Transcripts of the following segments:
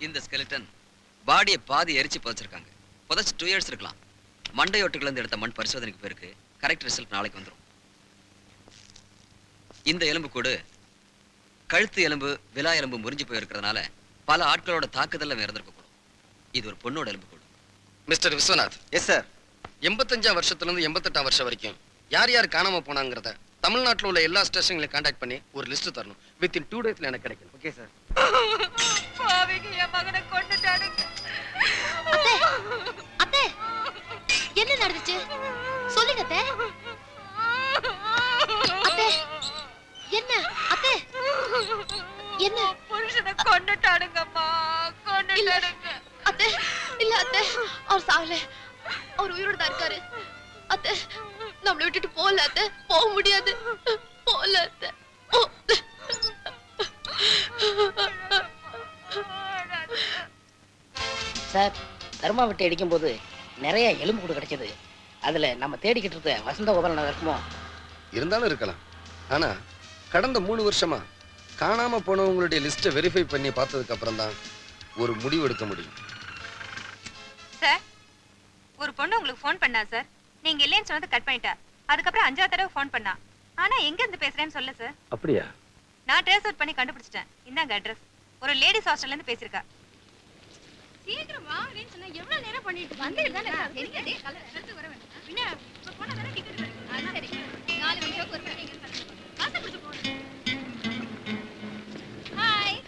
இந்த ஸ்கெலிட்டன் பாடியை பாதி எரிச்சு புதைச்சிருக்காங்க. புதைச்சு 2 இயர்ஸ் இருக்கலாம். மண்டையோட்டுக்குள்ள இருந்து எடுத்த மண் பரிசோதனைக்கு போயிருக்கு. கரெக்ட் ரிசல்ட் நாளைக்கு வந்துடும். இந்த எலும்பு கூடு கழுத்து எலும்பு, விலா எலும்பு முறிஞ்சு போயிருக்கிறதுனால பல ஆட்களோட தாக்குதல்ல இறந்திருக்க கூடும். இது ஒரு பொண்ணோட எலும்பு கூடு. மிஸ்டர் விஸ்வநாத். Yes sir. 85ஆம் வருஷத்துல இருந்து 88ஆம் வருஷம் வரைக்கும் யார் யார் காணாம போனாங்கிறத தமிழ்நாட்டில் உள்ள எல்லா ஸ்டேஷன்களையும் கான்டாக்ட் பண்ணி ஒரு லிஸ்ட் தரணும். வித்தின் 2 டேஸ்ல எனக்கு கிடைக்கும். Okay sir. பாவிங்க, என் மகனை கொன்னுட்டானுங்க. அத்தை, என்ன நடந்துச்சு சொல்லுங்க அத்தை. அத்தை, என்ன அத்தை, என்ன? புருஷனை கொன்னுட்டானுங்கம்மா, கொன்னுட்டானுங்க. அத்தை, இல்ல அத்தை, அவர் சாகல, அவர் உயிரோட தான் இருக்காரு. அத்தை, நம்மளை விட்டுட்டு போகல அத்தை, போக முடியாது, போகல அத்தை. சார், தர்மா விட்டு அடிக்கும் போது நிறைய எலும்பு கூடு கிடைச்சது. அதுல நம்ம தேடிக்கிட்டு இருக்க வசந்த கோபாலன் இருக்குமோ? இருந்தாலும் இருக்கலாம். ஆனா கடந்த 3 வருஷமா காணாம போனவங்களுடைய லிஸ்ட்டை வெரிஃபை பண்ணி பார்த்ததுக்கு அப்புறம் தான் ஒரு முடிவு எடுக்க முடியும். சார், ஒரு பொண்ணு உங்களுக்கு ஃபோன் பண்ணா சார். நீங்க இல்லைன்னு சொன்னது கட் பண்ணிட்டா. அதுக்கப்புறம் 5ஆவது தடவை ஃபோன் பண்ணா. ஆனா எங்க இருந்து பேசுறேன்னு சொல்ல சார். அப்படியா? நான் ட்ரேஸ் அவுட் பண்ணி கண்டுபிடிச்சிட்டேன். இந்தாங்க அட்ரஸ். ஒரு லேடிஸ் ஹாஸ்டல்ல இருந்து பேசிருக்கா. சீக்கிரம் வா அப்படின்னு சொன்னா எவ்வளவு நேரம் பண்ணிட்டு வந்துட்டு தானே தெரியுதே. கலந்து வர வேண்டாம். பின்ன இப்ப போனா தானே டிக்கெட் கிடைக்கும். அது சரி. 4 மணிக்கு ஒரு மணிக்கு காசு கொடுத்து போறேன். ஹாய்.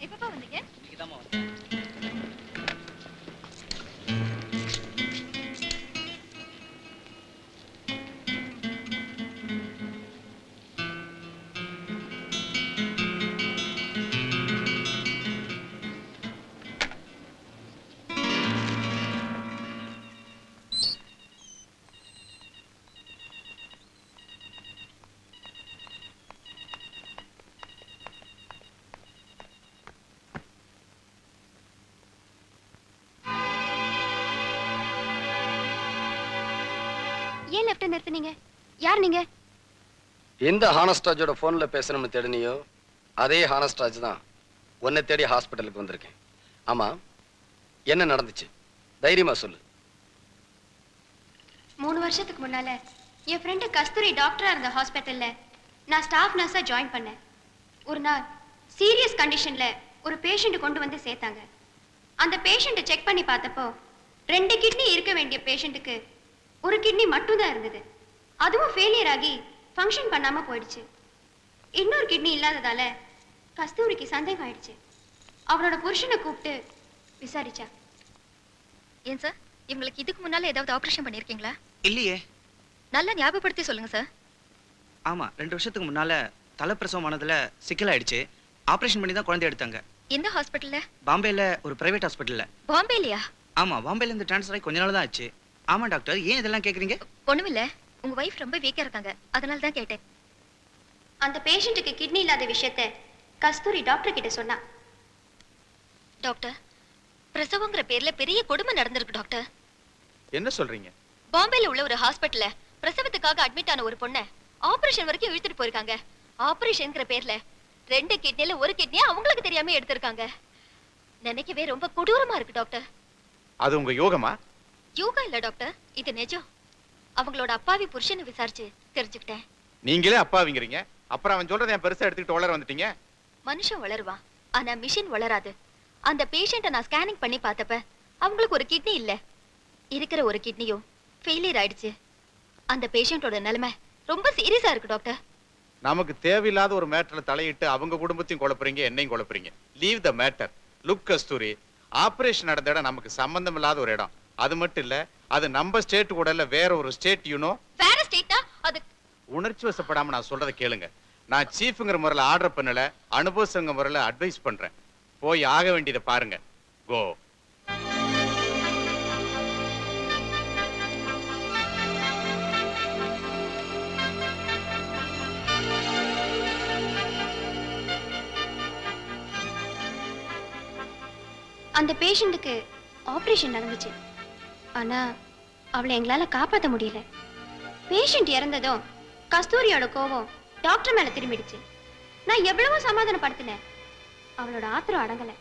எப்பப்பா வந்தீங்க? இதுதாம்மா வந்தேன். ஏன் லெஃப்ட் நிறுத்துனீங்க? யார் நீங்க? எந்த ஹானஸ்டாஜோட போன்ல பேசணும்னு தேடினியோ அதே ஹானஸ்டாஜ் தான் உன்னை தேடி ஹாஸ்பிட்டலுக்கு வந்திருக்கேன். ஆமா, என்ன நடந்துச்சு? தைரியமா சொல்லு. 3 வருஷத்துக்கு முன்னால என் ஃப்ரெண்டு கஸ்தூரி டாக்டரா இருந்த ஹாஸ்பிட்டல்ல நான் ஸ்டாஃப் நர்ஸா ஜாயின் பண்ணேன். ஒரு நாள் சீரியஸ் கண்டிஷன்ல ஒரு பேஷண்ட் கொண்டு வந்து சேர்த்தாங்க. அந்த பேஷண்ட்டை செக் பண்ணி பார்த்தப்போ 2 கிட்னி இருக்க வேண்டிய பேஷண்ட்டுக்கு ஒரு கிட்னி மட்டும் தான் இருந்தது. அதுவும் ஃபெயிலியர் ஆகி ஃபங்க்ஷன் பண்ணாம போயிடுச்சு. இன்னொரு கிட்னி இல்லாததால கஸ்தூரிக்கு சந்தேகம் ஆயிடுச்சு. அவரோட புருஷனை கூப்பிட்டு விசாரிச்சா. ஏன் சார், இவங்களுக்கு இதுக்கு முன்னால ஏதாவது ஆபரேஷன் பண்ணிருக்கீங்களா? இல்லையே. நல்லா ஞாபகப்படுத்தி சொல்லுங்க சார். ஆமா, 2 வருஷத்துக்கு முன்னால தலைப்பிரசவமானதுல சிக்கலாயிடுச்சு. ஆபரேஷன் பண்ணி தான் குழந்தை எடுத்தாங்க. எந்த ஹாஸ்பிட்டல்ல? பாம்பேல ஒரு பிரைவேட் ஹாஸ்பிட்டல்ல. பாம்பேலியா? ஆமா, பாம்பேல இருந்து ட்ரான்ஸ்ஃபர் ஆகி கொஞ்ச நாள் தான் ஆச்சு. ஆமா டாக்டர், ஏன் இதெல்லாம் கேக்குறீங்க? ஒண்ணுமில்ல, உங்க வைஃப் ரொம்ப வீக்கா இருக்காங்க, அதனால தான் கேட்டேன். அந்த பேஷண்ட்டுக்கு கிட்னி இல்லாத விஷயத்தை கஸ்தூரி டாக்டர் கிட்ட சொன்னா. டாக்டர், பிரசவங்கிற பேர்ல பெரிய கொடுமை நடந்திருக்கு டாக்டர். என்ன சொல்றீங்க? பாம்பேல உள்ள ஒரு ஹாஸ்பிட்டல்ல பிரசவத்துக்காக அட்மிட் ஆன ஒரு பொண்ணை ஆபரேஷன் வரைக்கும் இழுத்துட்டு போயிருக்காங்க. ஆபரேஷன்ங்கிற பேர்ல 2 கிட்னில ஒரு கிட்னியை அவங்களுக்கு தெரியாம எடுத்திருக்காங்க. நினைக்கவே ரொம்ப கொடூரமா இருக்கு டாக்டர். அது உங்க யோகமா? யோகா இல்ல டாக்டர், இது நிஜம். அவங்களோட அப்பாவி புருஷனை விசாரிச்சு தெரிஞ்சுக்கிட்டேன். நீங்களே அப்பாவிங்கிறீங்க, அப்புறம் அவன் சொல்றதை என் பெருசா எடுத்துக்கிட்டு வளர வந்துட்டீங்க. மனுஷன் வளருவான், ஆனா மிஷின் வளராது. அந்த பேஷண்ட்டை நான் ஸ்கேனிங் பண்ணி பார்த்தப்ப அவங்களுக்கு ஒரு கிட்னி இல்ல, இருக்கிற ஒரு கிட்னியும் ஃபெயிலியர் ஆயிடுச்சு. அந்த பேஷண்டோட நிலைமை ரொம்ப சீரியஸா இருக்கு டாக்டர். நமக்கு தேவையில்லாத ஒரு மேட்டர்ல தலையிட்டு அவங்க குடும்பத்தையும் குழப்புறீங்க, என்னையும் குழப்புறீங்க. Leave the matter. Look Kasthuri, operation நடந்த இடம் நமக்கு சம்பந்தம் இல்லாத ஒரு இடம். அது மட்டும் இல்ல, அது நம்ம ஸ்டேட் கூட இல்ல, வேற ஒரு ஸ்டேட். யூனோ? வேற ஸ்டேட்டா? அது உணர்ச்சி வசப்படாம நான் சொல்றதை கேளுங்க. நான் சீஃப்ங்கிற முறையில் ஆர்டர் பண்ணல, அனுபவங்கிற முறையில் அட்வைஸ் பண்றேன். போய் ஆக வேண்டியதை பாருங்க. கோ. அந்த பேஷண்ட்டுக்கு ஆபரேஷன் நடந்துச்சு. ஆனா அவளை எங்களால காப்பாற்ற முடியல. பேஷண்ட் இறந்ததும் கஸ்தூரியோட கோவம் டாக்டர் மேல திரும்பிடுச்சு. நான் எவ்வளவோ சமாதானப்படுத்தினேன். அவளோட ஆத்திரம் அடங்கல.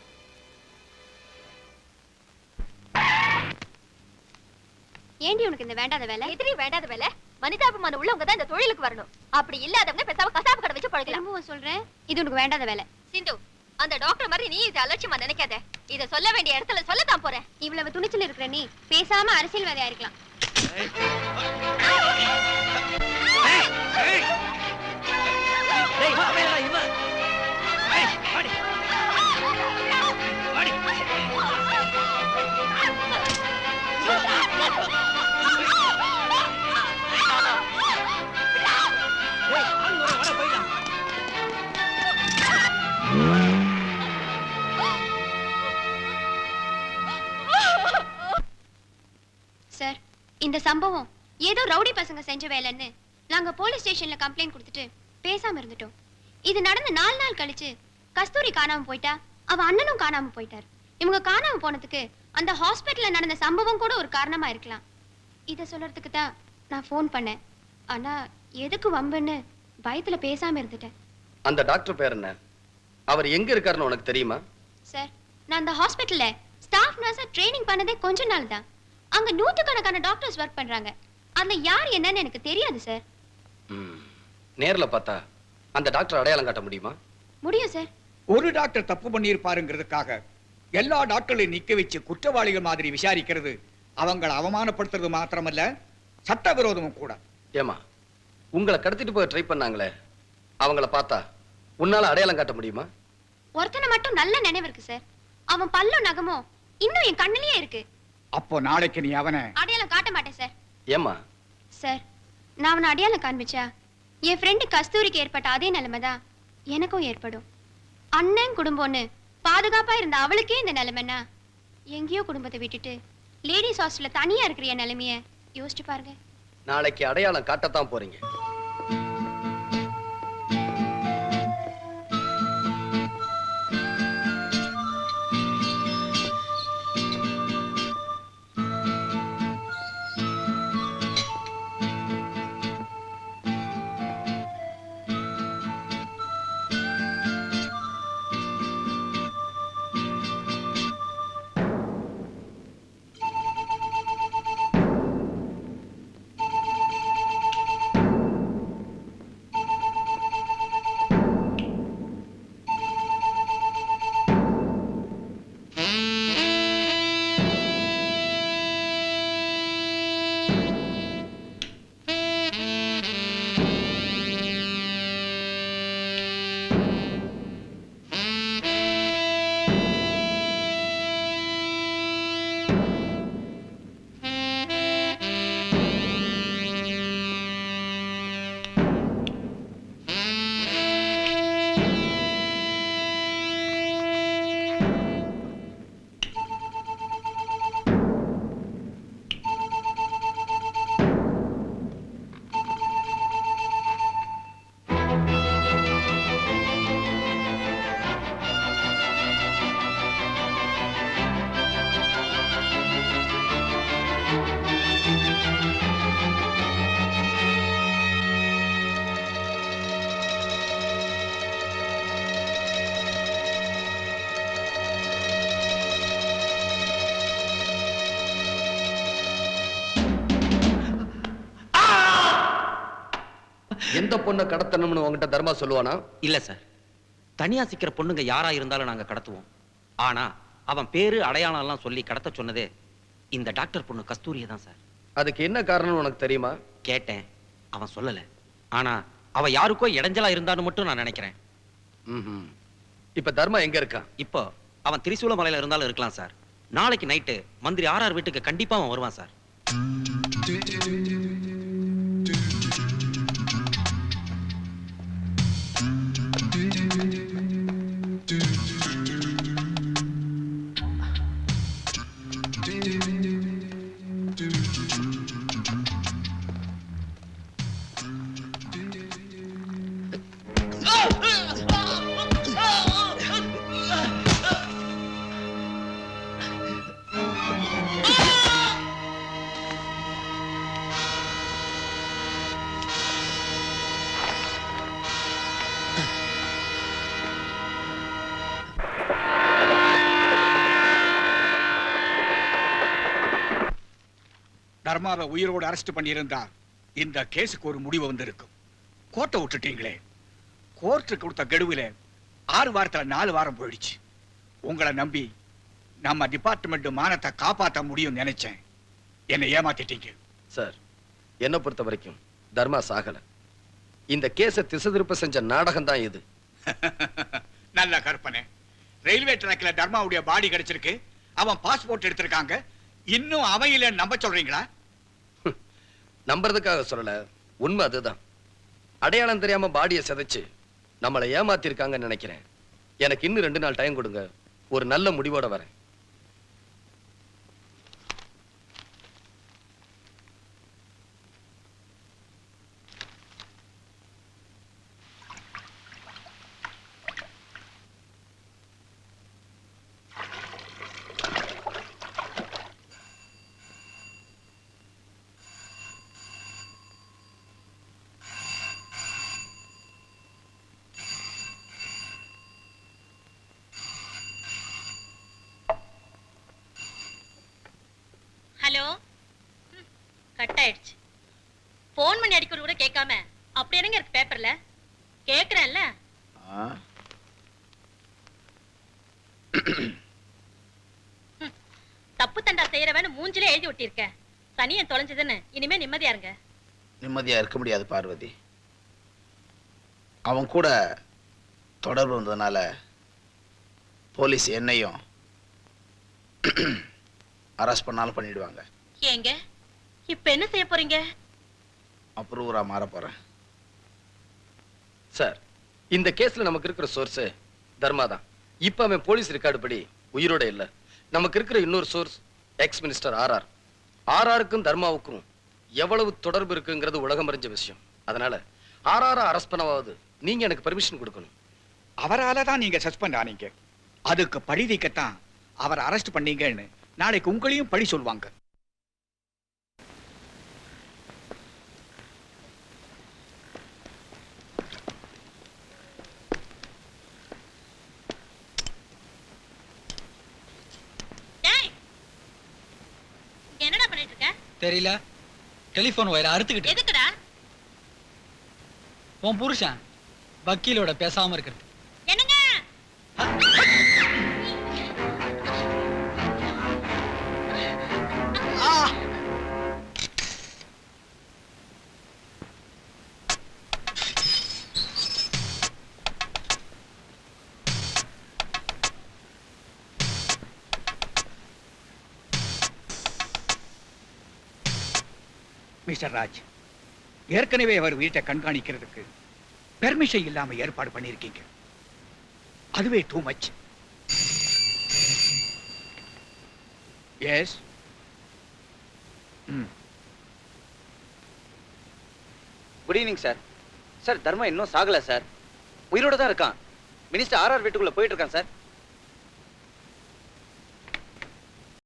ஏண்டி உனக்கு இந்த வேண்டாத வேலை? எதிரி வேண்டாத வேலை. மனிதாபிமானம் உள்ளவங்க தான் இந்த தொழிலுக்கு வரணும். அப்படி இல்லாதவங்க பெசாம கசாப்பு கடை வச்சு பழகலாம். திரும்பவும் சொல்றேன், இது உனக்கு வேண்டாத வேலை. சிந்து, அந்த டாக்டர் மாதிரி நீ இதை அலட்சியமா நினைக்காத. இத சொல்ல வேண்டிய இடத்துல சொல்லத்தான் போறேன். இவ்வளவு துணிச்சல் இருக்கிற நீ பேசாம அரசியல்வாதியா இருக்கலாம். சார், இந்த சம்பவம் ஏதோ ரவுடி பசங்க செஞ்ச வேலைன்னு நாங்க போலீஸ் ஸ்டேஷன்ல கம்ப்ளைண்ட் கொடுத்துட்டு பேசாம இருந்துட்டோம். இது நடந்து 4 நாள் கழிச்சு கஸ்தூரி காணாம போயிட்டா, அவ அண்ணனும் காணாம போயிட்டார். இவங்க காணாம போனதுக்கு அந்த ஹாஸ்பிட்டல்ல நடந்த சம்பவம் கூட ஒரு காரணமா இருக்கலாம். இத சொல்றதுக்கு தான் நான் ஃபோன் பண்ணேன். ஆனா எதுக்கு வம்புன்னு பயத்துல பேசாம இருந்துட்டேன். அந்த டாக்டர் பேர் என்ன? அவர் எங்க இருக்காருன்னு உனக்கு தெரியுமா? சார், நான் அந்த ஹாஸ்பிட்டல்ல ஸ்டாஃப் நர்ஸா ட்ரைனிங் பண்ணதே கொஞ்ச நாள் தான். அங்க நூற்றுக்கணக்கான டாக்டர்ஸ் ஒர்க் பண்றாங்க. அதுல யார் என்னன்னு எனக்கு தெரியாது சார். நேர்ல பார்த்தா அந்த டாக்டர் அடையாளம் காட்ட முடியுமா? முடியும் சார். ஒரு டாக்டர் தப்பு பண்ணியிருப்பாருங்கிறதுக்காக எல்லா டாக்டர்களையும் நிக்க வச்சு குற்றவாளிகள் மாதிரி விசாரிக்கிறது அவங்களை அவமானப்படுத்துறது மாத்திரமல்ல, சட்டவிரோதமும் கூட. ஏமா, உங்களை கடத்திட்டு போய் ட்ரை பண்ணாங்களே, அவங்கள பார்த்தா உன்னால அடையாளம் காட்ட முடியுமா? ஒருத்தனை மட்டும் நல்ல நினைவு இருக்கு சார். அவன் பல்லும் நகமும் இன்னும் என் கண்ணிலேயே இருக்கு. அப்போ நாளைக்கு நீ அவனை அடையாளம் காட்ட மாட்டேன் சார். ஏமா? சார், நான் அவனை அடையாளம் காண்பிச்சா என் ஃப்ரெண்டு கஸ்தூரிக்கு ஏற்பட்ட அதே நிலைமை தான் எனக்கும் ஏற்படும். அண்ணன் குடும்பம்னு பாதுகாப்பா இருந்த அவளுக்கே இந்த நிலைமைன்னா, எங்கேயோ குடும்பத்தை விட்டுட்டு லேடிஸ் ஹாஸ்டல்ல தனியா இருக்கிற என் நிலைமைய யோசிச்சு பாருங்க. நாளைக்கு அடையாளம் காட்டத்தான் போறீங்க. எந்த பொண்ணை கடத்தணும்னு உங்ககிட்ட தர்மா சொல்லுவானா? இல்ல சார், தனியா சிக்கிற பொண்ணுங்க யாரா இருந்தாலும் நாங்க கடத்துவோம். ஆனா அவன் பேரு அடையாளம் எல்லாம் சொல்லி கடத்த சொன்னதே இந்த டாக்டர் பொண்ணு கஸ்தூரியை தான் சார். அதுக்கு என்ன காரணம்னு உனக்கு தெரியுமா? கேட்டேன், அவன் சொல்லல. ஆனா அவ யாருக்கோ இடைஞ்சலா இருந்தான்னு மட்டும் நான் நினைக்கிறேன். இப்ப தர்மா எங்க இருக்கான்? இப்போ அவன் திரிசூலமலையில இருந்தாலும் இருக்கலாம் சார். நாளைக்கு நைட்டு மந்திரி ஆர்ஆர் வீட்டுக்கு கண்டிப்பா அவன் வருவான் சார். தர்மாவை உயிரோடு அரெஸ்ட் பண்ணியிருந்தா இந்த கேஸுக்கு ஒரு முடிவு வந்திருக்கும். கோர்ட்டை விட்டுட்டீங்களே. கோர்ட்டு கொடுத்த கெடுவுல 6 வாரத்துல 4 வாரம் போயிடுச்சு. உங்களை நம்பி நம்ம டிபார்ட்மெண்ட் மானத்தை காப்பாற்ற முடியும் நினைச்சேன். என்னை ஏமாத்திட்டீங்க. சார், என்னை பொறுத்த வரைக்கும் தர்மா சாகல. இந்த கேஸை திசை திருப்ப செஞ்ச நாடகம் தான் இது. நல்ல கற்பனை. ரயில்வே ட்ராக்ல தர்மாவுடைய பாடி கிடைச்சிருக்கு. அவன் பாஸ்போர்ட் எடுத்திருக்காங்க. இன்னும் அவன் இல்லைன்னு நம்ப சொல்றீங்களா? நம்புறதுக்காக சொல்லல, உண்மை அதுதான். அடையாளம் தெரியாம பாடியை சிதைச்சு நம்மளை ஏமாத்திருக்காங்கன்னு நினைக்கிறேன். எனக்கு இன்னும் 2 நாள் டைம் கொடுங்க, ஒரு நல்ல முடிவோட வரேன். ஹலோ. கட் ஆயிடுச்சு. போன் பண்ணி அடிக்கிறது கூட கேட்காம அப்படி என்னங்க இருக்கு பேப்பர்ல? கேக்குறேன்ல. தப்பு தண்டா செய்யறவன்னு மூஞ்சிலே எழுதி ஒட்டியிருக்க. சனியன் தொலைஞ்சதுன்னு இனிமே நிம்மதியா இருங்க. நிம்மதியா இருக்க முடியாது பார்வதி. அவன் கூட தொடர்பு வந்ததுனால போலீஸ் என்னையும் அரெஸ்ட் பண்ணாலும் பண்ணிடுவாங்க. ஏங்க இப்ப என்ன செய்ய போறீங்க? அப்ரூவரா மாற போறேன். சார், இந்த கேஸ்ல நமக்கு இருக்கிற சோர்ஸ் தர்மா தான். இப்ப அவன் போலீஸ் ரெக்கார்டு படி உயிரோட இல்ல. நமக்கு இருக்கிற இன்னொரு சோர்ஸ் எக்ஸ் மினிஸ்டர் ஆர்ஆர். ஆர்ஆருக்கும் தர்மாவுக்கும் எவ்வளவு தொடர்பு இருக்குங்கிறது உலகம் அறிஞ்ச விஷயம். அதனால ஆர்ஆர் அரெஸ்ட் பண்ணவாவது நீங்க எனக்கு பெர்மிஷன் கொடுக்கணும். அவரால தான் நீங்க சஸ்பெண்ட் ஆனீங்க. அதுக்கு பழிதிக்கத்தான் அவர் அரெஸ்ட் பண்ணீங்கன்னு நாளைக்கு உங்களையும் பழி சொல்வாங்க. என்னடா பண்ணிட்டு இருக்க? தெரியல. டெலிபோன் வயரை அறுத்துக்கிட்டு. எதுக்குடா? உன் புருஷன் வக்கீலோட பேசாம இருக்கிறது. என்னங்க? மிஸ்டர் ராஜ், ஏற்கனவே அவர் வீட்டை கண்காணிக்கிறதுக்கு பெர்மிஷன் இல்லாம ஏற்பாடு பண்ணிருக்கீங்க. அதுவே too much. Yes. Good evening sir. Sir, Dharma இன்னும் சாகல சார். உயிரோட தான் இருக்கான். மினிஸ்டர் ஆர்ஆர் வீட்டுக்குள்ள போயிட்டு இருக்கான் சார்.